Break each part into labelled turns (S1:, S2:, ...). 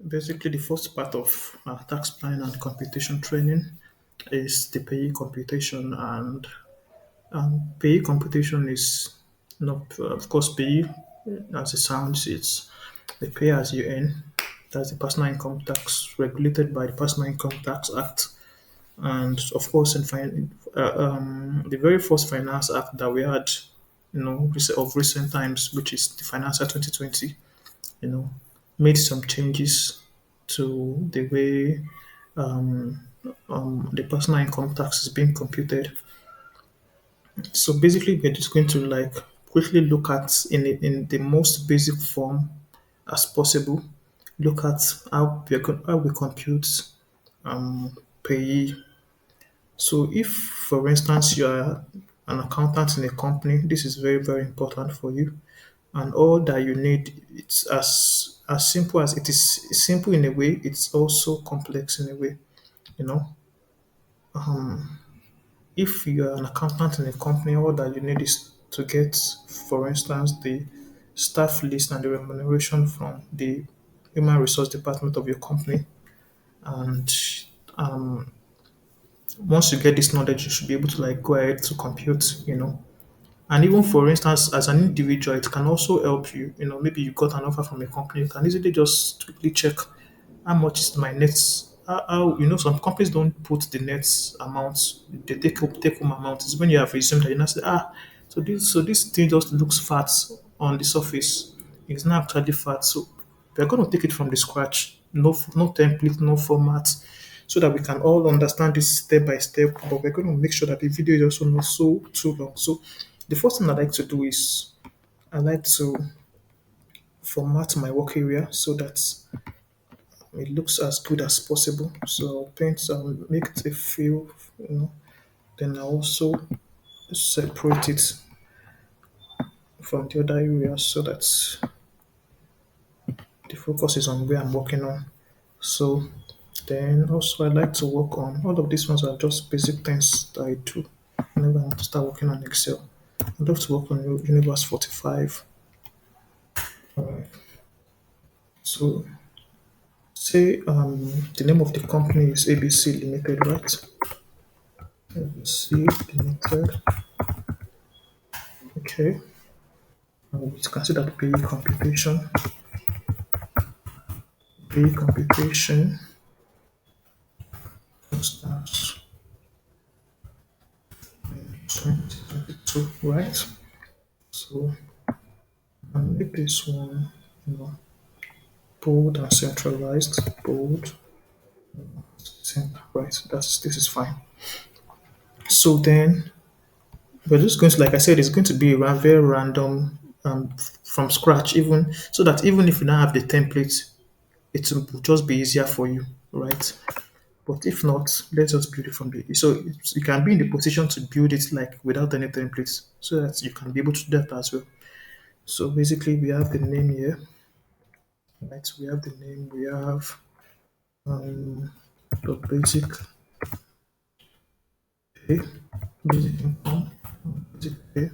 S1: Basically, the first part of tax planning and computation training is the pay computation, and pay computation is not, of course, pay as it sounds. It's the pay as you earn. That's the personal income tax regulated by the Personal Income Tax Act, and of course, the very first Finance Act that we had, of recent times, which is the Finance Act 2020, you know, made some changes to the way the personal income tax is being computed. So basically, we're just going to like quickly look at in the most basic form as possible. Look at how we compute pay. So if, for instance, you are an accountant in a company, this is very very important for you, and all that you need, it's as simple as it is simple in a way, it's also complex in a way. You know, if you are an accountant in a company, all that you need is to get, for instance, the staff list and the remuneration from the human resource department of your company. And um, once you get this knowledge, you should be able to like go ahead to compute, And even for instance, as an individual, it can also help you. Maybe you got an offer from a company, you can easily just quickly check how much is my net. Some companies don't put the net amount, the take home amount. It's when you have resumed that you now say, so this thing just looks fat on the surface. It's not actually fat. So we're going to take it from the scratch. No template, no format, so that we can all understand this step by step. But we're going to make sure that the video is also not so too long. So the first thing I like to do is I like to format my work area so that it looks as good as possible. So I'll make it a fill, then I also separate it from the other areas so that the focus is on where I'm working on. So then also I like to work on all of these ones are just basic things that I do whenever I want to start working on Excel. I love to work on Universe 45. Alright. So say the name of the company is ABC Limited, right? ABC Limited. Okay. We consider the pay computation starts 2022, right? So I'll make this one, bold and centralized, bold, center, right? This is fine. So then we're just going to, like I said, it's going to be a very random from scratch, even so that even if you don't have the template, it will just be easier for you, right? But if not, let's just build it from the. So you can be in the position to build it like without any templates, so that you can be able to do that as well. So basically, we have the name here, right? We have the name. We have um, the pay, basic income, basic pay.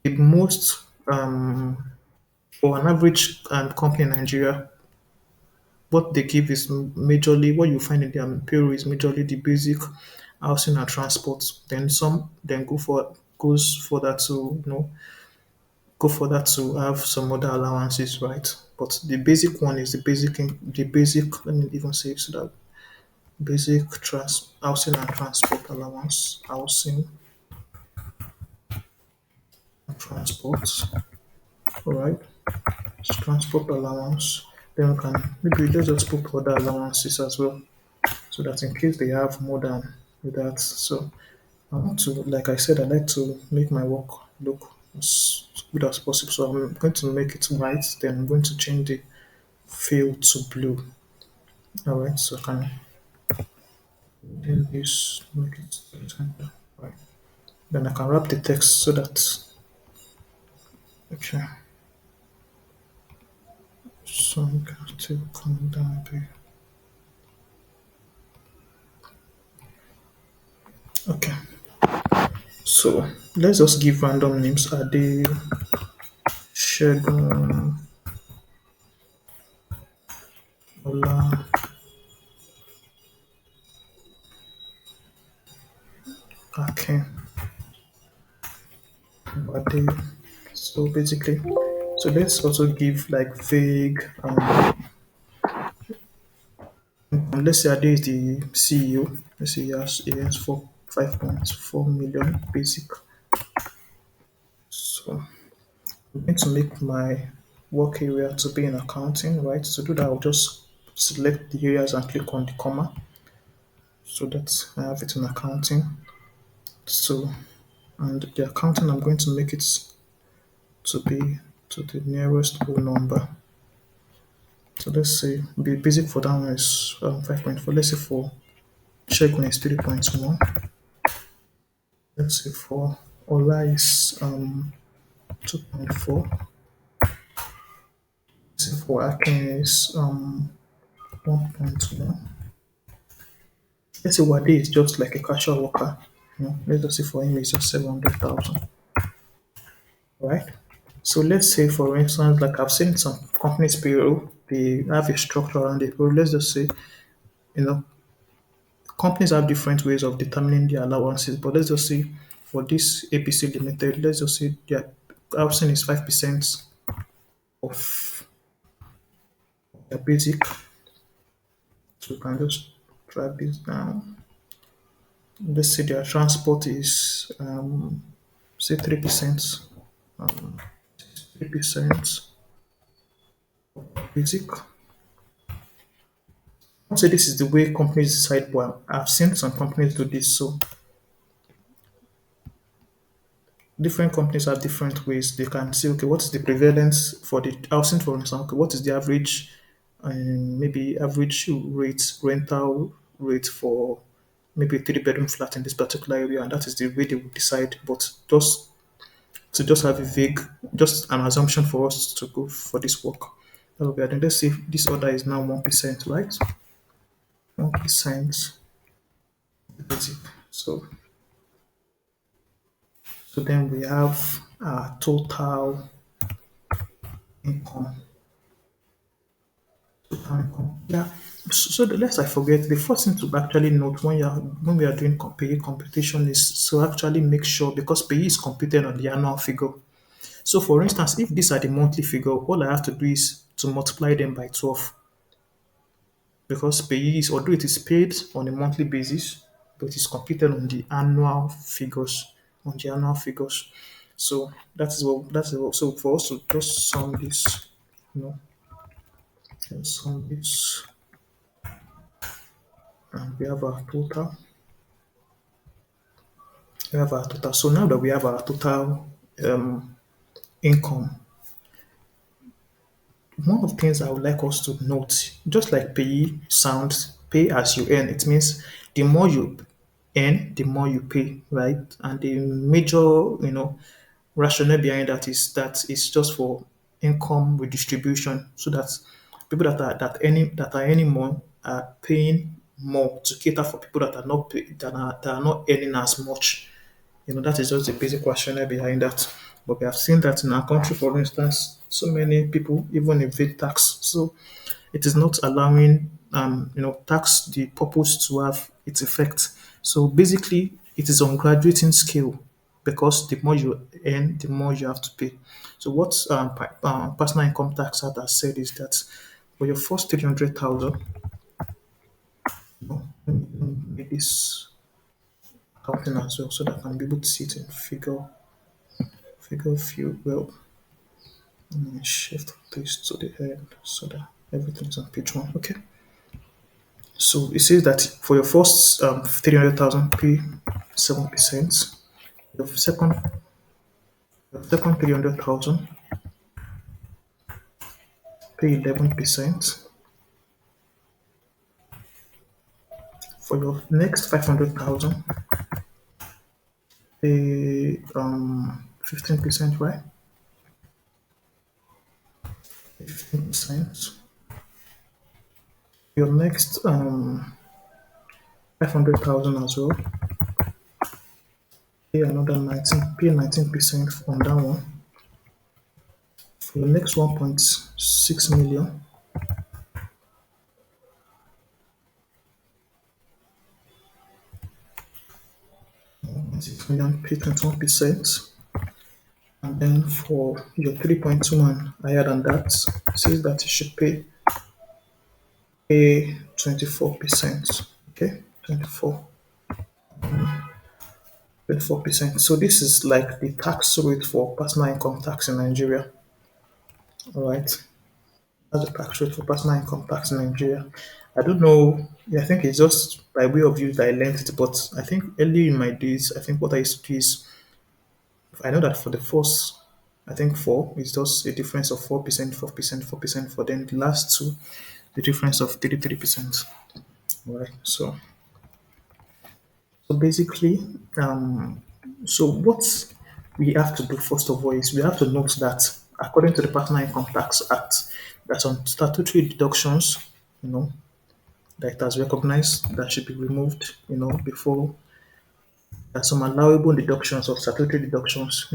S1: The most for an average company in Nigeria, what they give is majorly what you find in their payroll is majorly the basic housing and transport. Then some then goes for that to go for that to have some other allowances, right? But the basic one is the basic. Let me even say it so that basic housing and transport allowance, housing and transport, all right? Transport allowance. Then we can maybe let's just put other allowances as well, so that in case they have more than that. So I want to, like I said, I like to make my work look as good as possible. So I'm going to make it white. Then I'm going to change the field to blue. All right, so I can do this, make it center. Right. Then I can wrap the text so that okay. So I'm going to come down here. Okay. So let's just give random names. Ade, Shegun, Ola Akin Bade. So basically, so let's also give like vague. Let's say Ade is the CEO. Let's say he has 5.4 million basic. So I'm going to make my work area to be in accounting, right? To do that, I'll just select the areas and click on the comma so that I have it in accounting. So, and the accounting, I'm going to make it to be to the nearest whole number. So let's say the basic for that one is 5.4. Let's say for Shegun is 3.1. Let's say for Ola is 2.4. Let's say for Akin is 1.1. Let's say Wade is just like a casual worker. Let's just say for him it's just 700,000, right? So let's say for instance, like I've seen some companies payroll, they have a structure around it. But let's just say, you know, companies have different ways of determining their allowances. But let's just say for this APC Limited, let's just say their housing is 5% of their basic. So we can just drag this down. Let's say their transport is say 3%. 3% basic. I'd say this is the way companies decide, but I've seen some companies do this. So different companies have different ways. They can say, okay, what is the prevalence for the housing, for example? Okay, what is the average, maybe average rental rate for maybe a three-bedroom flat in this particular area, and that is the way they will decide. But just have a vague, just an assumption for us to go for this work. That will be, and let's say this order is now 1%, right? 1% basic. So then we have total income. Total income. Yeah. So lest I forget, the first thing to actually note when we are doing Paye computation is to actually make sure, because Paye is computed on the annual figure. So for instance, if these are the monthly figure, all I have to do is to multiply them by 12, because Paye is, although it is paid on a monthly basis, but it's computed on the annual figures, on the annual figures. So that's what. So for us to just sum this, you know, sum this, and we have our total. We have our total. So now that we have our total income, one of the things I would like us to note, just like pay sounds, pay as you earn, it means the more you earn, the more you pay, right? And the major, rationale behind that is that it's just for income redistribution, so that people that are earning more are paying more to cater for people that are not that are not earning as much. That is just the basic rationale behind that. But we have seen that in our country, for instance, so many people even evade tax. So it is not allowing tax the purpose to have its effect. So basically it is on graduating scale, because the more you earn, the more you have to pay. So what personal income tax act has said is that for your first 300,000, make this counting as well, so that I can be able to see it in figure view. Well, let me shift this to the end so that everything is on page one. Okay. So it says that for your first 300,000, pay 7%. Your second 300,000, pay 11%. For your next 500,000, pay 15%, right? 15%. Your next 500,000 as well, pay 19% on that one. For your next 1.6 million, million, pay 21%. And then for your 3.21 higher than that, it says that you should pay 24%. Okay, 24%. So this is like the tax rate for personal income tax in Nigeria. All right. That's the tax rate for personal income tax in Nigeria. I don't know. Yeah, I think it's just by way of use that I learned it, but I think early in my days, I think what I used to do is I know that for the first, I think four is just a difference of 4%, 4%, 4%. For then the last two, the difference of 33%. All right. So basically, um, so what we have to do first of all is we have to note that according to the Personal Income Tax Act, that some statutory deductions, you know, that it has recognized that should be removed, before there's some allowable deductions or statutory deductions,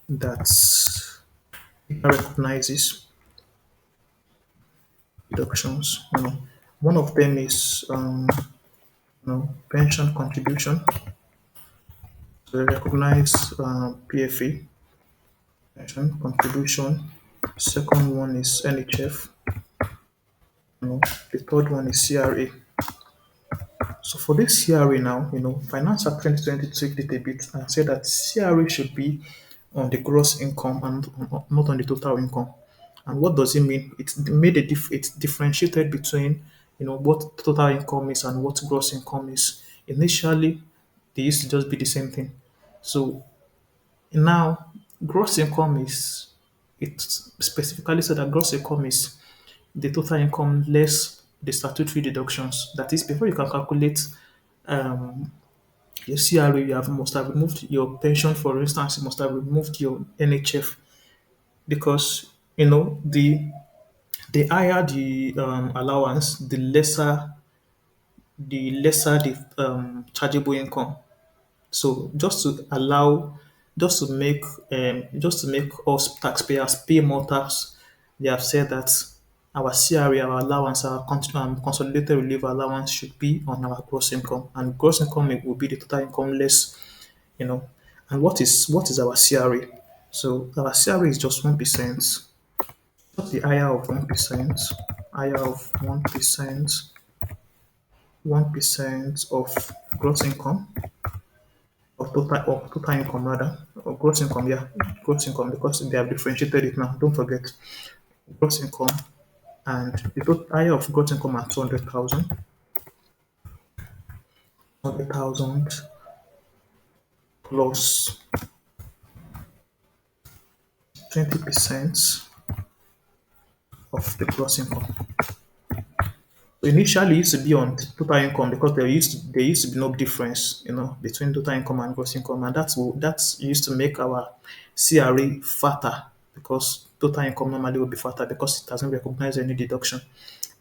S1: that it recognizes deductions. One of them is pension contribution. So they recognize PFA, pension contribution. Second one is NHF. The third one is CRA. So for this CRA now, Finance Act 2020 tweaked it a bit and said that CRA should be on the gross income and not on the total income. And what does it mean? It made it differentiated between what total income is and what gross income is. Initially, they used to just be the same thing. So now gross income is it specifically said that gross income is the total income less the statutory deductions. That is, before you can calculate um, your CRA, must have removed your pension, for instance, you must have removed your NHF because the higher the allowance, the lesser the chargeable income. So just to make us taxpayers pay more tax, they have said that our CRA, our allowance, our consolidated relief allowance should be on our gross income, and gross income will be the total income less, you know. And what is our CRA? So our CRA is just 1%. What's the higher of 1%? Higher of 1% of gross income or total income rather, or gross income, yeah, gross income because they have differentiated it now. Don't forget gross income and the total higher of gross income at 200,000 plus 20% of the gross income. So initially, it used to be on total income because there used to be no difference, between total income and gross income, and that's used to make our CRA fatter because total income normally will be fatter because it doesn't recognize any deduction.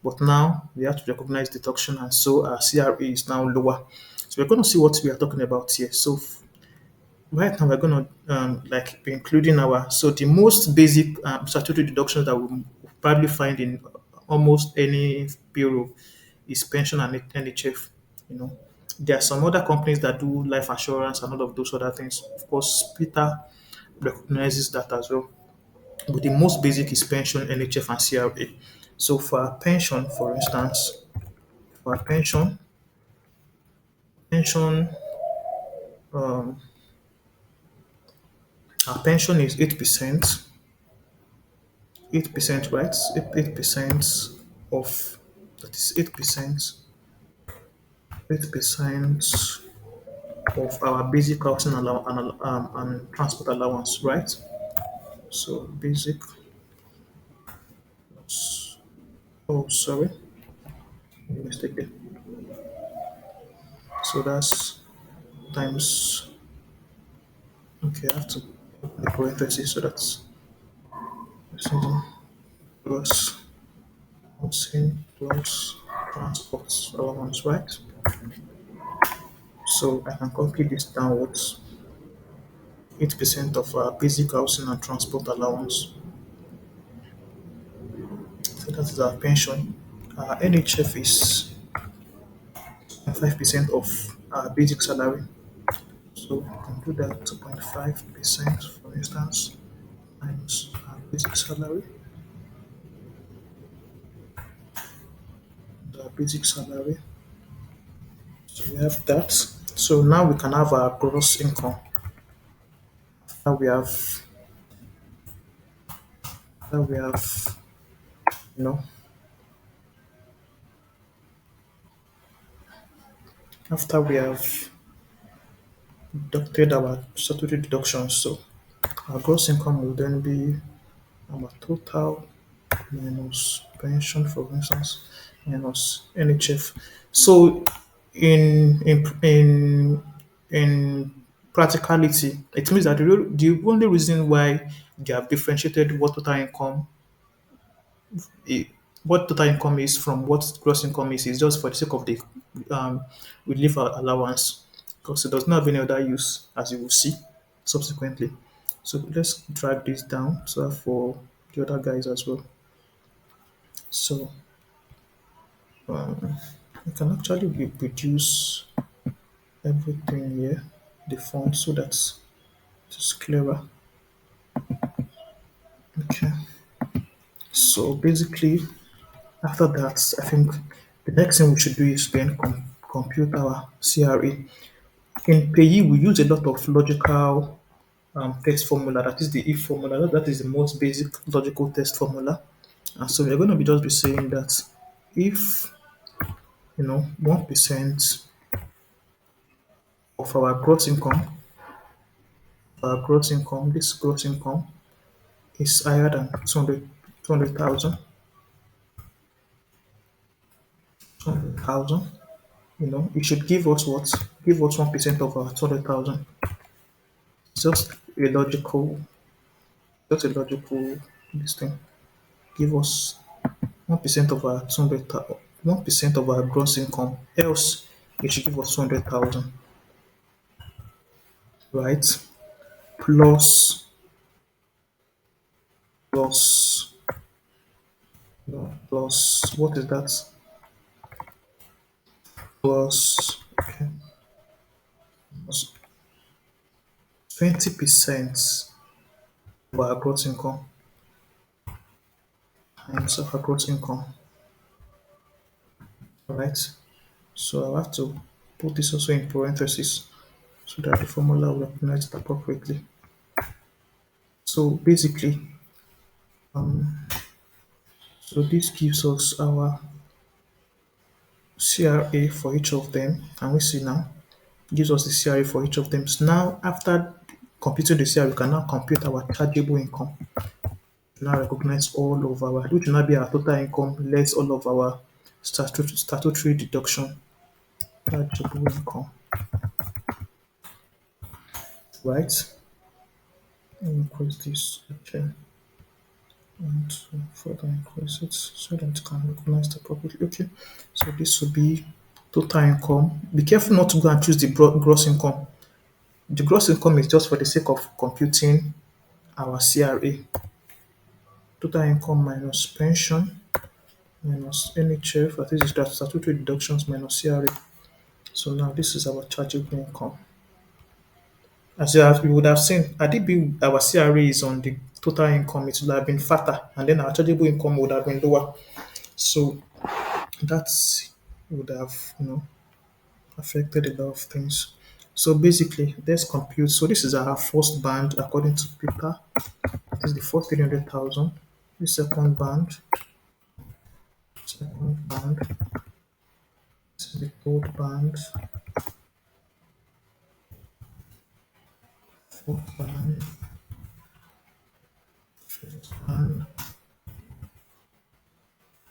S1: But now we have to recognize deduction, and so our CRA is now lower. So we're going to see what we are talking about here. So right now we're going to like be including the most basic statutory deductions that we'll probably find in almost any bureau is pension and NHF. You know, there are some other companies that do life assurance and all of those other things. Of course, Peter recognizes that as well. But the most basic is pension, NHF, and CRA. So for our pension, for instance, for our pension, um, our pension is 8%. 8%, right? 8% of that is 8% of our basic housing and transport allowance, right? So basic. Oh, sorry, mistake there. So that's times. Okay, I have to put the parentheses so that's plus housing plus transport allowance, right? So I can copy this downwards. 8% of our basic housing and transport allowance. So that is our pension. Our NHF is 5% of our basic salary. So we can do that 2.5%, for instance, times our basic salary. The basic salary. So we have that. So now we can have our gross income. Now we have, now we have, you know, after we have deducted our statutory deductions. So our gross income will then be our total minus pension, for instance, minus NHF. So in practicality, it means that the only reason why they have differentiated i- what total income is from what gross income is just for the sake of the um, relief allowance, because it does not have any other use, as you will see subsequently. So let's drag this down so for the other guys as well. So you can actually reduce everything here, the font, so that it's clearer. Okay. So basically, after that, I think the next thing we should do is then compute our CRA. In Paye, we use a lot of logical test formula. That is the if formula. That is the most basic logical test formula. And so we're going to be just be saying that if 1% of this gross income is higher than 200,000, 200,000, it should give us what? Give us 1% of our 200,000. Just a logical, just a logical this thing. Give us 1% of our 200,000, 1% of our gross income. Else, it should give us 200,000, right? Plus, plus, plus, what is that? Plus, okay, plus 20% of our gross income times our gross income, right? So I'll have to put this also in parentheses so that the formula will recognize it appropriately. So basically, so this gives us our CRA for each of them, and we see now gives us the CRA for each of them. So now after computing the CRA, we can now compute our chargeable income. Now recognize all of our, which will now be our total income less all of our statutory deduction. Chargeable income, right? Let me increase this. Okay. And to further increase it so that it can recognize the properly. Okay, so this will be total income. Be careful not to go and choose the gross income. The gross income is just for the sake of computing our CRA. Total income minus pension minus NHF, that is the statutory deductions minus CRA. So now this is our chargeable income. As you would have seen, had it been our CRA is on the total income, it would have been fatter, and then our chargeable income would have been lower. So that would have affected a lot of things. So basically, let's compute. So this is our first band according to paper. This is the first 300,000. The second band, this is the third band, fourth band, fifth band,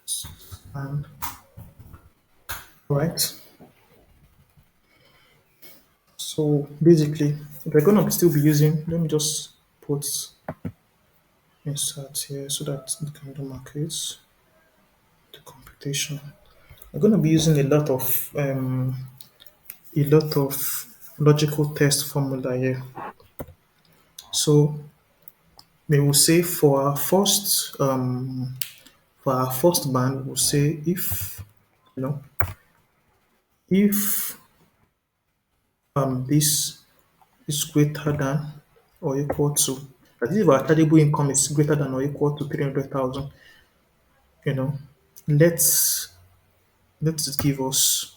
S1: sixth band. Right. So basically, if we're gonna still be using, let me just put insert here so that it can demarcate the computation. We're gonna be using a lot of logical test formula here. So we will say for our first band, we'll say you know if this is greater than or equal to, that is if our chargeable income is greater than or equal to 300,000, you know, let's let's give us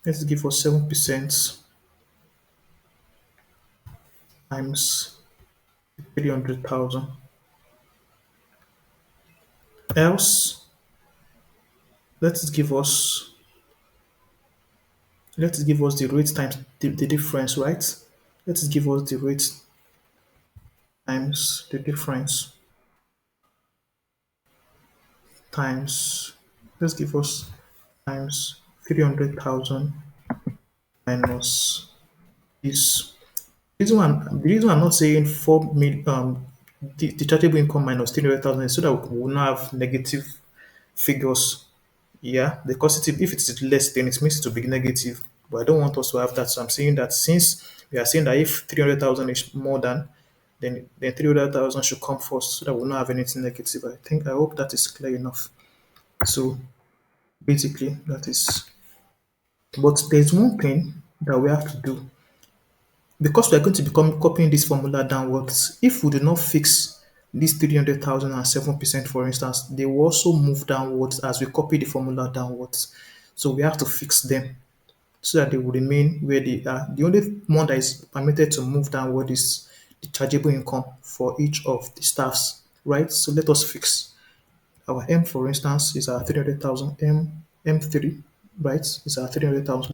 S1: let's give us 7% times 300,000. Else, let's give us let's give us the rate times the difference, right? Let's give us the rate times the difference times let's give us times 300,000 minus this. The reason I'm not saying 4 million, the chargeable income minus 300,000 is so that we will not have negative figures. Yeah, because if it is less, then it means to be negative. But I don't want us to have that. So I'm saying that since we are saying that if 300,000 is more than, then 300,000 should come first so that we'll not have anything negative. I hope that is clear enough. So basically, that is. But there's one thing that we have to do because we are going to become copying this formula downwards. If we do not fix this 300,000 and 7%, for instance, they will also move downwards as we copy the formula downwards. So we have to fix them so that they will remain where they are. The only one that is permitted to move downward is the chargeable income for each of the staffs, right? So let us fix our M, for instance, is our 300,000. M3, right, is our 300,000.